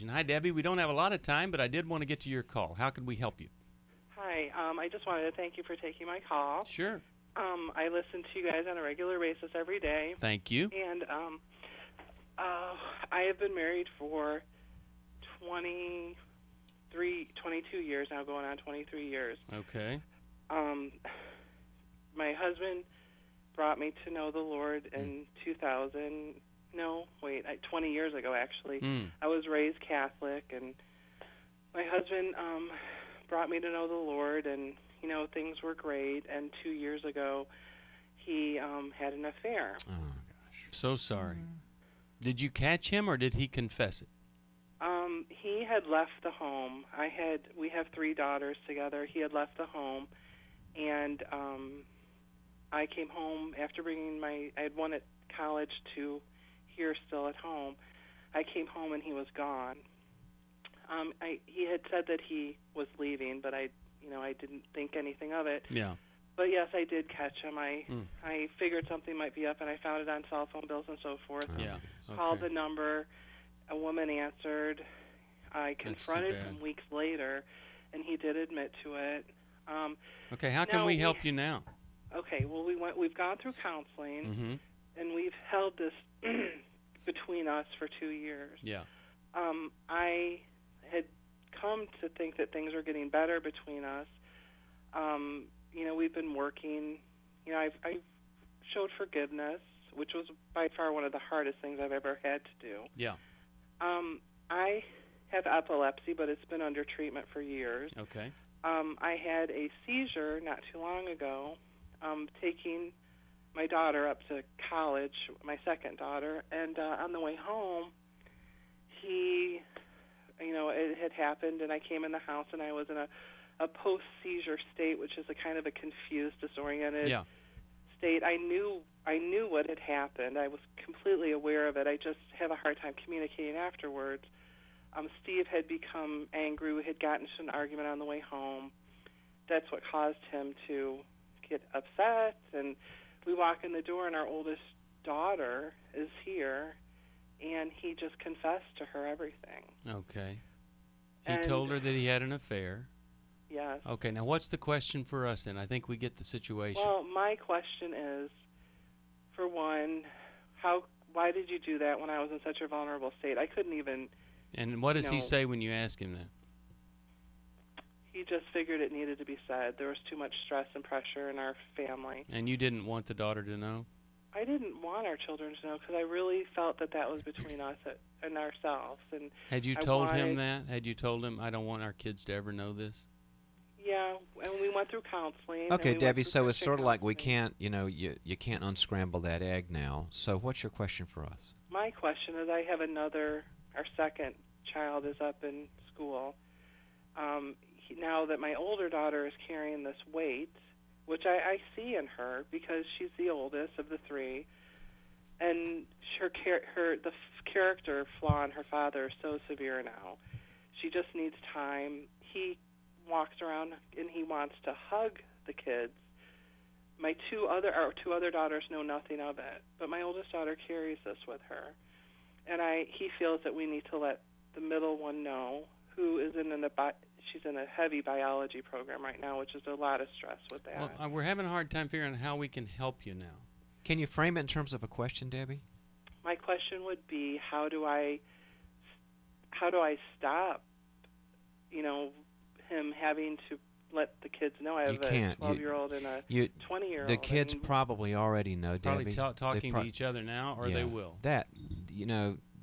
television. Hi, Debbie. We don't have a lot of time, but I did want to get to your call. How could we help you? Hi, I just wanted to thank you for taking my call. Sure. I listen to you guys on a regular basis every day. Thank you. And I have been married for 22 years now, going on 23 years. Okay. My husband brought me to know the Lord in 20 years ago, actually. I was raised Catholic, and my husband brought me to know the Lord, and, things were great. And 2 years ago, he had an affair. Oh, gosh. So sorry. Did you catch him, or did he confess it? He had left the home. We have 3 daughters together. He had left the home, and I came home after bringing I had one at college to here still at home. I came home and he was gone. He had said that he was leaving, but I didn't think anything of it. Yeah. But yes, I did catch him. I figured something might be up, and I found it on cell phone bills and so forth. Yeah. Okay. Called the number. A woman answered. I confronted him weeks later, and he did admit to it. Okay. How can we help you now? Okay. Well, we've gone through counseling, and we've held this between us for 2 years. Yeah. I had come to think that things were getting better between us. We've been working. I showed forgiveness, which was by far one of the hardest things I've ever had to do. Yeah. I have epilepsy, but it's been under treatment for years. Okay. I had a seizure not too long ago, taking my daughter up to college, my second daughter, and on the way home, it had happened, and I came in the house, and I was in a post-seizure state, which is a kind of a confused, disoriented state. I knew what had happened. I was completely aware of it. I just have a hard time communicating afterwards. Steve had become angry. We had gotten into an argument on the way home. That's what caused him to get upset, and we walk in the door, and our oldest daughter is here, and he just confessed to her everything. Okay. He told her that he had an affair. Yes. Okay, now what's the question for us then? I think we get the situation. Well, my question is, for one, why did you do that when I was in such a vulnerable state? I couldn't even... And what does he say when you ask him that? He just figured it needed to be said. There was too much stress and pressure in our family. And you didn't want the daughter to know? I didn't want our children to know because I really felt that was between us and ourselves. And had you told him that? Had you told him, I don't want our kids to ever know this? Yeah, and we went through counseling. Okay, Debbie, so it's sort of like we can't, you can't unscramble that egg now. So what's your question for us? My question is, I have our second child is up in school. Now that my older daughter is carrying this weight, which I see in her because she's the oldest of the 3, and the character flaw in her father is so severe now. She just needs time. He walks around and he wants to hug the kids. Our two other daughters know nothing of it, but my oldest daughter carries this with her, and he feels that we need to let the middle one know, who is she's in a heavy biology program right now, which is a lot of stress with that. Well, we're having a hard time figuring out how we can help you now. Can you frame it in terms of a question, Debbie? My question would be, how do I stop, him having to let the kids know? I have a 12-year-old and a 20-year-old. The kids probably already know, Debbie. Probably talking to each other now, or they will.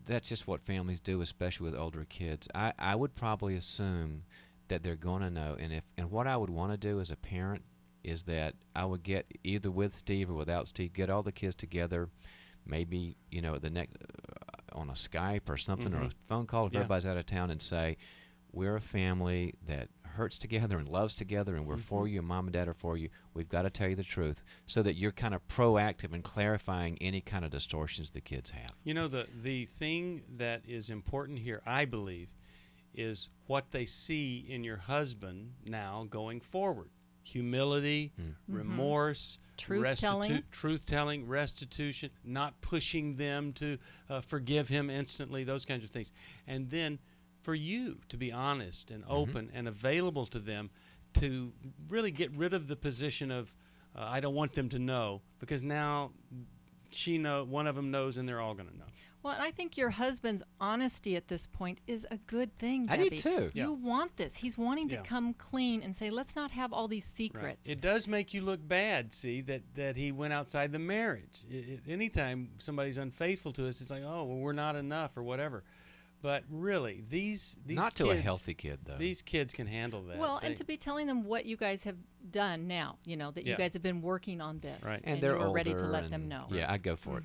That's just what families do, especially with older kids. I would probably assume that they're going to know, and what I would want to do as a parent is that I would get, either with Steve or without Steve, get all the kids together, maybe the next on a Skype or something, or a phone call if everybody's out of town, and say, we're a family that hurts together and loves together, and we're for you, and Mom and Dad are for you. We've got to tell you the truth, so that you're kind of proactive in clarifying any kind of distortions the kids have. The thing that is important here, I believe, is what they see in your husband now going forward. Humility, remorse, truth-telling, restitution, not pushing them to forgive him instantly, those kinds of things. And then for you to be honest and open and available to them, to really get rid of the position of I don't want them to know, because now one of them knows and they're all going to know. Well, and I think your husband's honesty at this point is a good thing, I Debbie. do too. You want this. He's wanting to Yeah. come clean and say, let's not have all these secrets. It does make you look bad, see, that he went outside the marriage. Anytime somebody's unfaithful to us, it's like, oh, well, we're not enough or whatever. But really, these Not kids, to a healthy kid, though. These kids can handle that. Well, and to be telling them what you guys have done now, that you Yeah. guys have been working on this. Right. and you they're are older ready to let and- them know. Yeah, I'd go for it.